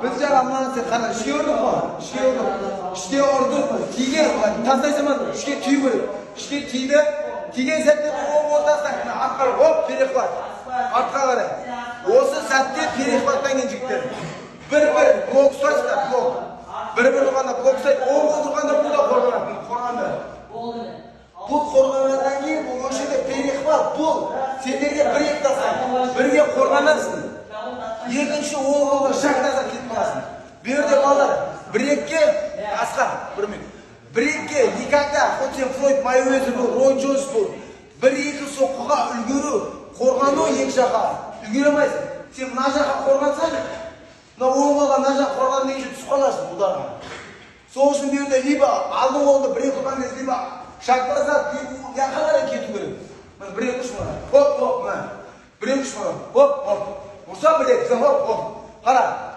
Biz jaramdan sen qara ishga urdik mu? Ishga urdik. Ishga urdik. Tiygan, taslaysaman ishga tiyib qo'yib. Ishga tiydi. Tiygan satda o'rtasida orqa hop перехват. Orqa qara. O'sha satda перехваттан jikdir. Bir blok so'rashda blok. Bir urganda blok so'y, o'rganda burada qo'rg'onadi. Bu qo'rg'onlardan keyin bu o'shada перехват bu. Senlarga bir yetasan. Birga qo'rg'onasizlar. Екінші оғылға шақтаза кетіп қаласың. Bu yerде балдар, бір-екке, Асқар, бір минут. Бір-екке, никогда, хоть сен Фройд Майуэзер бол, Рой Джойс бол, бір-екі соққыға үлгеру, қорғану екі жаққа. Үлгере алмайсың. Сен мына жаққа қорғансаң, мына оғылға мына жаққа қорған деген түсіп қаласың ұдарға. Сол үшін bu yerде либо алдың қолды бір-екі тұрған кез, либо шақтаза жаққалар кету керек. Бір-екі үш мына. Хоп, хоп, мына. Бір-екі үш мына. Хоп, хоп. Ursa bile, hop hop. Hara.